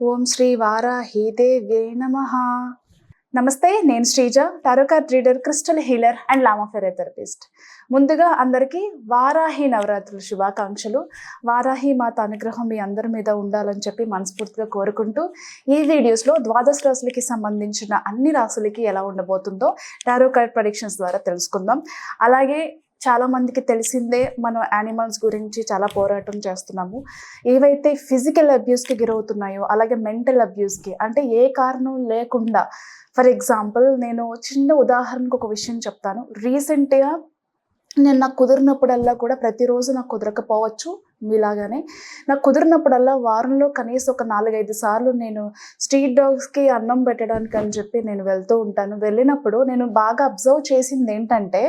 ఓం శ్రీ వారాహీదేవ్యై నమః. నమస్తే, నేను Sreeja, tarot card reader, crystal healer and lama fera therapist. ముందుగా అందరికీ వారాహి నవరాత్రుల శుభాకాంక్షలు. వారాహి మాత అనుగ్రహం మీ అందరి మీద ఉండాలని చెప్పి మనస్ఫూర్తిగా కోరుకుంటూ, ఈ వీడియోస్లో ద్వాదశ రాశులకి సంబంధించిన అన్ని రాశులకి ఎలా ఉండబోతుందో టారో కార్డ్ ప్రెడిక్షన్స్ ద్వారా తెలుసుకుందాం. అలాగే చాలామందికి తెలిసిందే, మనం యానిమల్స్ గురించి చాలా పోరాటం చేస్తున్నాము. ఏవైతే ఫిజికల్ అబ్యూస్కి గురవుతున్నాయో అలాగే మెంటల్ అబ్యూస్కి, అంటే ఏ కారణం లేకుండా, ఫర్ ఎగ్జాంపుల్ నేను చిన్న ఉదాహరణకు ఒక విషయం చెప్తాను. రీసెంట్గా నాకు కుదిరినప్పుడల్లా కూడా, ప్రతిరోజు నాకు కుదరకపోవచ్చు మీలాగానే, నాకు కుదిరినప్పుడల్లా వారంలో కనీసం ఒక 4-5 సార్లు నేను స్ట్రీట్ డాగ్స్కి అన్నం పెట్టడానికి అని చెప్పి నేను వెళ్తూ ఉంటాను. వెళ్ళినప్పుడు నేను బాగా అబ్జర్వ్ చేసింది ఏంటంటే,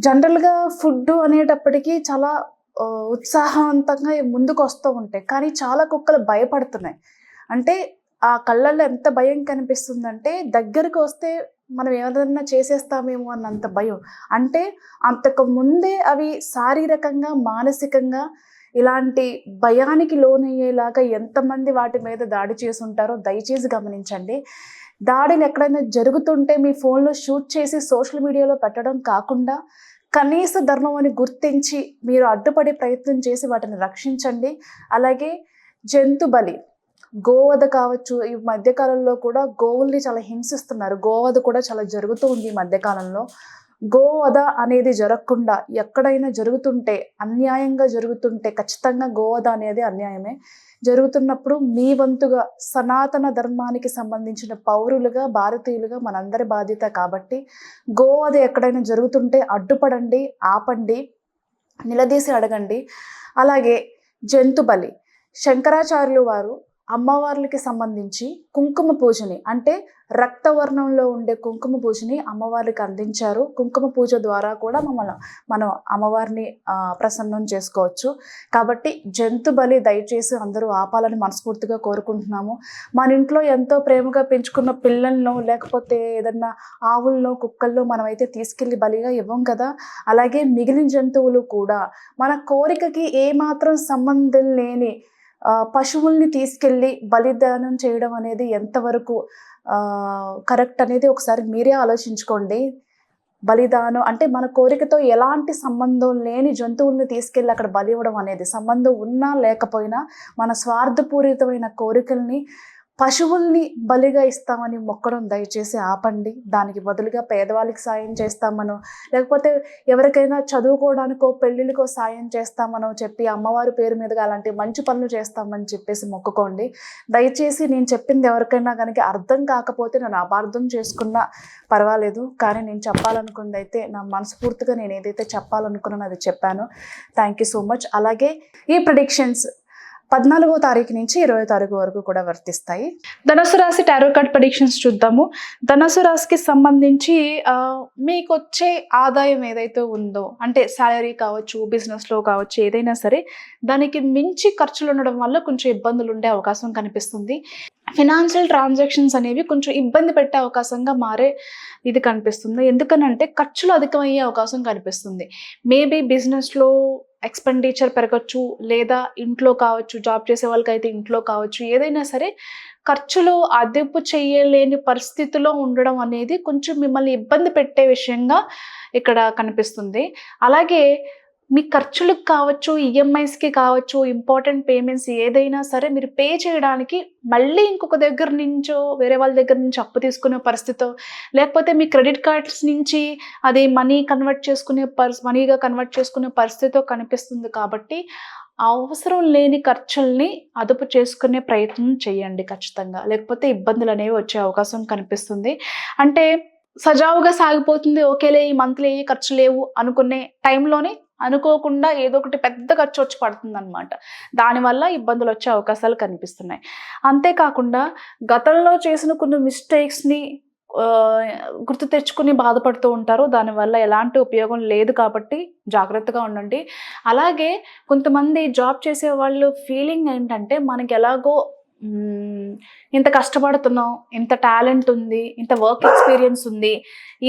జనరల్గా ఫుడ్ అనేటప్పటికీ చాలా ఉత్సాహవంతంగా ముందుకు వస్తూ ఉంటాయి, కానీ చాలా కుక్కలు భయపడుతున్నాయి. అంటే ఆ కళ్ళల్లో ఎంత భయం కనిపిస్తుందంటే, దగ్గరకు వస్తే మనం ఏదన్నా చేసేస్తామేమో అన్నంత భయం. అంటే అంతకు ముందే అవి శారీరకంగా మానసికంగా ఇలాంటి భయానికి లోనయ్యేలాగా ఎంతమంది వాటి మీద దాడి చేసి ఉంటారో దయచేసి గమనించండి. దాడులు ఎక్కడైనా జరుగుతుంటే మీ ఫోన్లో షూట్ చేసి సోషల్ మీడియాలో పెట్టడం కాకుండా, కనీస ధర్మం అని గుర్తించి మీరు అడ్డుపడే ప్రయత్నం చేసి వాటిని రక్షించండి. అలాగే జంతు బలి, గోవధ కావచ్చు. ఈ మధ్యకాలంలో కూడా గోవుల్ని చాలా హింసిస్తున్నారు. గోవధ కూడా చాలా జరుగుతూ ఉంది ఈ మధ్యకాలంలో. గోవధ అనేది జరగకుండా, ఎక్కడైనా జరుగుతుంటే, అన్యాయంగా జరుగుతుంటే ఖచ్చితంగా గోవధ అనేది అన్యాయమే. జరుగుతున్నప్పుడు మీ వంతుగా సనాతన ధర్మానికి సంబంధించిన పౌరులుగా, భారతీయులుగా మనందరి బాధ్యత కాబట్టి, గోవధ ఎక్కడైనా జరుగుతుంటే అడ్డుపడండి, ఆపండి, నిలదీసి అడగండి. అలాగే జంతు బలి, శంకరాచార్యులు వారు అమ్మవార్లకి సంబంధించి కుంకుమ పూజని, అంటే రక్తవర్ణంలో ఉండే కుంకుమ పూజని అమ్మవారికి అందించారు. కుంకుమ పూజ ద్వారా కూడా మనం అమ్మవారిని ప్రసన్నం చేసుకోవచ్చు. కాబట్టి జంతు బలి దయచేసి అందరూ ఆపాలని మనస్ఫూర్తిగా కోరుకుంటున్నాము. మన ఇంట్లో ఎంతో ప్రేమగా పెంచుకున్న పిల్లలను, లేకపోతే ఏదన్నా ఆవుల్లో, కుక్కల్లో మనమైతే తీసుకెళ్ళి బలిగా ఇవ్వం కదా. అలాగే మిగిలిన జంతువులు కూడా మన కోరికకి ఏమాత్రం సంబంధం లేని పశువుల్ని తీసుకెళ్ళి బలిదానం చేయడం అనేది ఎంతవరకు కరెక్ట్ అనేది ఒకసారి మీరే ఆలోచించుకోండి. బలిదానం అంటే మన కోరికతో ఎలాంటి సంబంధం లేని జంతువుల్ని తీసుకెళ్ళి అక్కడ బలి ఇవ్వడం అనేది, సంబంధం ఉన్నా లేకపోయినా మన స్వార్థపూరితమైన కోరికల్ని, పశువుల్ని బలిగా ఇస్తామని మొక్కడం దయచేసి ఆపండి. దానికి బదులుగా పేదవాళ్ళకి సాయం చేస్తామనో, లేకపోతే ఎవరికైనా చదువుకోవడానికో, పెళ్ళిళ్ళకో సాయం చేస్తామనో చెప్పి అమ్మవారి పేరు మీదుగా అలాంటి మంచి పనులు చేస్తామని చెప్పేసి మొక్కుకోండి. దయచేసి నేను చెప్పింది ఎవరికైనా కనుక అర్థం కాకపోతే నన్ను అపార్థం చేసుకున్నా పర్వాలేదు, కానీ నేను చెప్పాలనుకుంది అయితే, నా మనస్ఫూర్తిగా నేను ఏదైతే చెప్పాలనుకున్నానో అది చెప్పాను. Thank you so much. అలాగే ఈ ప్రెడిక్షన్స్ 14వ తారీఖు నుంచి 20వ తారీఖు వరకు కూడా వర్తిస్తాయి. ధనుసు రాశి టారో కార్డ్ ప్రెడిక్షన్స్ చూద్దాము. ధనుసు రాశికి సంబంధించి మీకు వచ్చే ఆదాయం ఏదైతే ఉందో, అంటే శాలరీ కావచ్చు, బిజినెస్లో కావచ్చు, ఏదైనా సరే దానికి మించి ఖర్చులు ఉండడం వల్ల కొంచెం ఇబ్బందులు ఉండే అవకాశం కనిపిస్తుంది. ఫినాన్షియల్ ట్రాన్సాక్షన్స్ అనేవి కొంచెం ఇబ్బంది పెట్టే అవకాశంగా మారే ఇది కనిపిస్తుంది. ఎందుకనంటే ఖర్చులు అధికమయ్యే అవకాశం కనిపిస్తుంది. మేబీ బిజినెస్లో ఎక్స్పెండిచర్ పెరగచ్చు, లేదా ఇంట్లో కావచ్చు, జాబ్ చేసే వాళ్ళకైతే ఇంట్లో కావచ్చు, ఏదైనా సరే ఖర్చులు అదుపు చేయలేని పరిస్థితిలో ఉండడం అనేది కొంచెం మిమ్మల్ని ఇబ్బంది పెట్టే విషయంగా ఇక్కడ కనిపిస్తుంది. అలాగే మీ ఖర్చులకు కావచ్చు, ఈఎంఐస్కి కావచ్చు, ఇంపార్టెంట్ పేమెంట్స్ ఏదైనా సరే మీరు పే చేయడానికి మళ్ళీ ఇంకొక దగ్గర నుంచో, వేరే వాళ్ళ దగ్గర నుంచి అప్పు తీసుకునే పరిస్థితో, లేకపోతే మీ క్రెడిట్ కార్డ్స్ నుంచి అది మనీగా కన్వర్ట్ చేసుకునే పరిస్థితితో కనిపిస్తుంది. కాబట్టి అవసరం లేని ఖర్చుల్ని అదుపు చేసుకునే ప్రయత్నం చేయండి ఖచ్చితంగా, లేకపోతే ఇబ్బందులు అనేవి వచ్చే అవకాశం కనిపిస్తుంది. అంటే సజావుగా సాగిపోతుంది, ఓకేలే ఈ మంత్లీ ఏ ఖర్చు లేవు అనుకునే టైంలోనే అనుకోకుండా ఏదో ఒకటి పెద్ద ఖర్చు వచ్చి పడుతుంది అనమాట. దానివల్ల ఇబ్బందులు వచ్చే అవకాశాలు కనిపిస్తున్నాయి. అంతేకాకుండా గతంలో చేసిన కొన్ని మిస్టేక్స్ని గుర్తు తెచ్చుకుని బాధపడుతూ ఉంటారు. దానివల్ల ఎలాంటి ఉపయోగం లేదు కాబట్టి జాగ్రత్తగా ఉండండి. అలాగే కొంతమంది జాబ్ చేసే వాళ్ళు ఫీలింగ్ ఏంటంటే, మనకి ఎలాగో ఇంత కష్టపడుతున్నాం, ఇంత టాలెంట్ ఉంది, ఇంత వర్క్ ఎక్స్పీరియన్స్ ఉంది,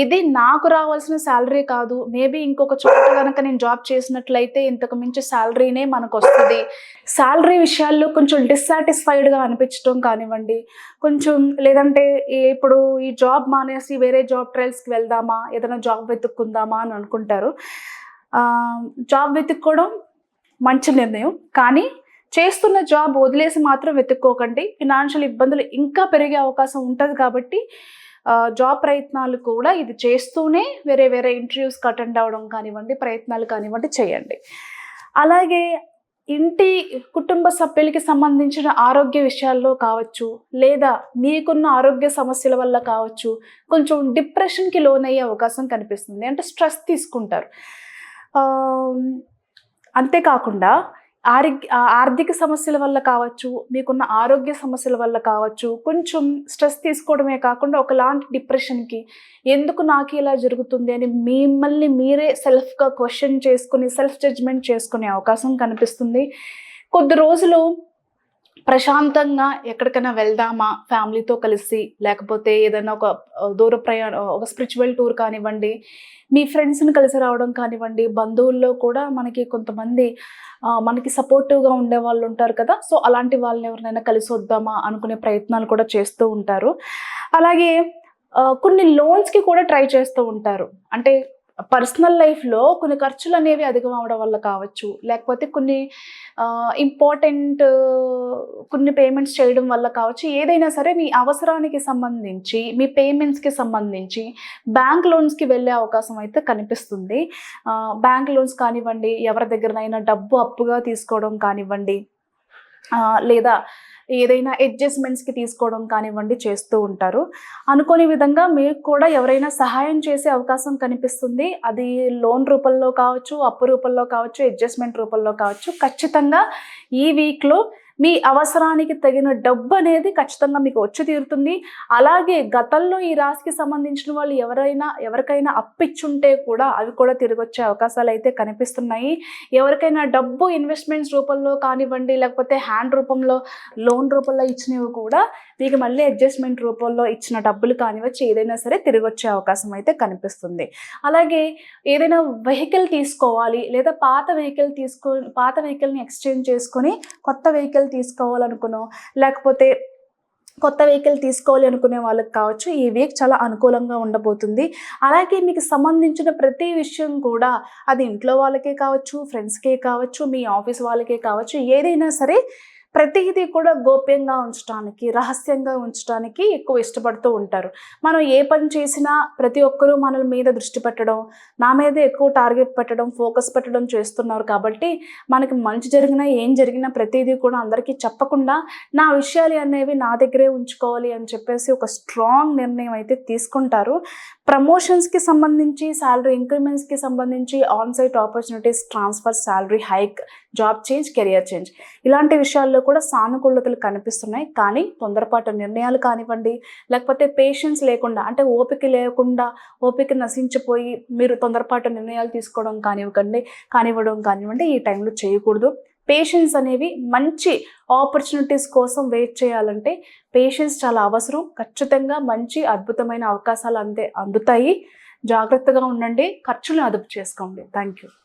ఇది నాకు రావాల్సిన శాలరీ కాదు, మేబీ ఇంకొక చోట కనుక నేను జాబ్ చేసినట్లయితే ఇంతకు మించి శాలరీనే మనకు వస్తుంది, శాలరీ విషయాల్లో కొంచెం డిస్సాటిస్ఫైడ్గా అనిపించడం కానివ్వండి, కొంచెం లేదంటే ఇప్పుడు ఈ జాబ్ మానేసి వేరే జాబ్ ట్రయల్స్కి వెళ్దామా, ఏదైనా జాబ్ వెతుక్కుందామా అని అనుకుంటారు. జాబ్ వెతుక్కోవడం మంచి నిర్ణయం, కానీ చేస్తున్న జాబ్ వదిలేసి మాత్రం వెతుక్కోకండి. ఫినాన్షియల్ ఇబ్బందులు ఇంకా పెరిగే అవకాశం ఉంటుంది కాబట్టి జాబ్ ప్రయత్నాలు కూడా ఇది చేస్తూనే వేరే వేరే ఇంటర్వ్యూస్కి అటెండ్ అవ్వడం కానివ్వండి, ప్రయత్నాలు కానివ్వండి చేయండి. అలాగే ఇంటి కుటుంబ సభ్యులకి సంబంధించిన ఆరోగ్య విషయాల్లో కావచ్చు, లేదా మీకున్న ఆరోగ్య సమస్యల వల్ల కావచ్చు, కొంచెం డిప్రెషన్కి లోనయ్యే అవకాశం కనిపిస్తుంది. అంటే స్ట్రెస్ తీసుకుంటారు. అంతేకాకుండా ఆర్థిక సమస్యల వల్ల కావచ్చు, మీకున్న ఆరోగ్య సమస్యల వల్ల కావచ్చు, కొంచెం స్ట్రెస్ తీసుకోవడమే కాకుండా ఒకలాంటి డిప్రెషన్కి ఎందుకు నాకు ఇలా జరుగుతుంది అని మిమ్మల్ని మీరే సెల్ఫ్గా క్వశ్చన్ చేసుకుని సెల్ఫ్ జడ్జ్మెంట్ చేసుకునే అవకాశం కనిపిస్తుంది. కొద్ది రోజులు ప్రశాంతంగా ఎక్కడికైనా వెళ్దామా ఫ్యామిలీతో కలిసి, లేకపోతే ఏదైనా ఒక దూర ప్రయాణం, ఒక స్పిరిచువల్ టూర్ కానివ్వండి, మీ ఫ్రెండ్స్ని కలిసి రావడం కానివ్వండి, బంధువుల్లో కూడా మనకి కొంతమంది మనకి సపోర్టివ్గా ఉండే వాళ్ళు ఉంటారు కదా, సో అలాంటి వాళ్ళని ఎవరినైనా కలిసి వద్దామా అనుకునే ప్రయత్నాలు కూడా చేస్తూ ఉంటారు. అలాగే కొన్ని లోన్స్కి కూడా ట్రై చేస్తూ ఉంటారు. అంటే పర్సనల్ లైఫ్లో కొన్ని ఖర్చులు అనేవి అధికం అవడం వల్ల కావచ్చు, లేకపోతే కొన్ని ఇంపార్టెంట్ కొన్ని పేమెంట్స్ చేయడం వల్ల కావచ్చు, ఏదైనా సరే మీ అవసరానికి సంబంధించి, మీ పేమెంట్స్కి సంబంధించి బ్యాంక్ లోన్స్కి వెళ్ళే అవకాశం అయితే కనిపిస్తుంది. బ్యాంక్ లోన్స్ కానివ్వండి, ఎవరి దగ్గరనైనా డబ్బు అప్పుగా తీసుకోవడం కానివ్వండి, లేదా ఏదైనా అడ్జస్ట్మెంట్స్కి తీసుకోవడం కానివ్వండి చేస్తూ ఉంటారు. అనుకోని విధంగా మీకు కూడా ఎవరైనా సహాయం చేసే అవకాశం కనిపిస్తుంది. అది లోన్ రూపంలో కావచ్చు, అప్పు రూపంలో కావచ్చు, అడ్జస్ట్మెంట్ రూపంలో కావచ్చు. ఖచ్చితంగా ఈ వీక్లో మీ అవసరానికి తగిన డబ్బు అనేది ఖచ్చితంగా మీకు వచ్చి తీరుతుంది. అలాగే గతంలో ఈ రాశికి సంబంధించిన వాళ్ళు ఎవరికైనా అప్పిచ్చుంటే కూడా అవి కూడా తిరిగి వచ్చే అవకాశాలు అయితే కనిపిస్తున్నాయి. ఎవరికైనా డబ్బు ఇన్వెస్ట్మెంట్స్ రూపంలో కానివ్వండి, లేకపోతే హ్యాండ్ రూపంలో లోన్ రూపంలో ఇచ్చినవి కూడా మీకు మళ్ళీ అడ్జస్ట్మెంట్ రూపంలో ఇచ్చిన డబ్బులు కానివచ్చు, ఏదైనా సరే తిరిగి వచ్చే అవకాశం అయితే కనిపిస్తుంది. అలాగే ఏదైనా వెహికల్ తీసుకోవాలి, లేదా పాత వెహికల్ని ఎక్స్చేంజ్ చేసుకొని కొత్త వెహికల్ తీసుకోవాలనుకునో, లేకపోతే కొత్త వెహికల్ తీసుకోవాలి అనుకునే వాళ్ళకి కావచ్చు, ఈ వీక్ చాలా అనుకూలంగా ఉండబోతుంది. అలాగే మీకు సంబంధించిన ప్రతి విషయం కూడా, అది ఇంట్లో వాళ్ళకే కావచ్చు, ఫ్రెండ్స్కే కావచ్చు, మీ ఆఫీస్ వాళ్ళకే కావచ్చు, ఏదైనా సరే ప్రతిదీ కూడా గోప్యంగా ఉంచడానికి, రహస్యంగా ఉంచడానికి ఎక్కువ ఇష్టపడుతూ ఉంటారు. మనం ఏ పని చేసినా ప్రతి ఒక్కరూ మన మీద దృష్టి పెట్టడం, నా మీదే ఎక్కువ టార్గెట్ పెట్టడం, ఫోకస్ పెట్టడం చేస్తున్నారు. కాబట్టి మనకి మంచి జరిగినా ఏం జరిగినా ప్రతిదీ కూడా అందరికీ చెప్పకుండా నా విషయాలు అనేవి నా దగ్గరే ఉంచుకోవాలి అని చెప్పేసి ఒక స్ట్రాంగ్ నిర్ణయం అయితే తీసుకుంటారు. ప్రమోషన్స్కి సంబంధించి, శాలరీ ఇంక్రిమెంట్స్కి సంబంధించి, onsite opportunities, transfer, salary hike, job change, career change, ఇలాంటి విషయాల్లో కూడా సానుకూలతలు కనిపిస్తున్నాయి. కానీ తొందరపాటు నిర్ణయాలు కానివ్వండి, లేకపోతే పేషెన్స్ లేకుండా, అంటే ఓపిక నశించిపోయి మీరు తొందరపాటు నిర్ణయాలు తీసుకోవడం కానివ్వడం కానివ్వండి ఈ టైంలో చేయకూడదు. పేషెన్స్ అనేవి మంచి ఆపర్చునిటీస్ కోసం వెయిట్ చేయాలంటే పేషెన్స్ చాలా అవసరం. ఖచ్చితంగా మంచి అద్భుతమైన అవకాశాలు అందుతాయి. జాగ్రత్తగా ఉండండి, ఖర్చులను అదుపు చేసుకోండి. Thank you.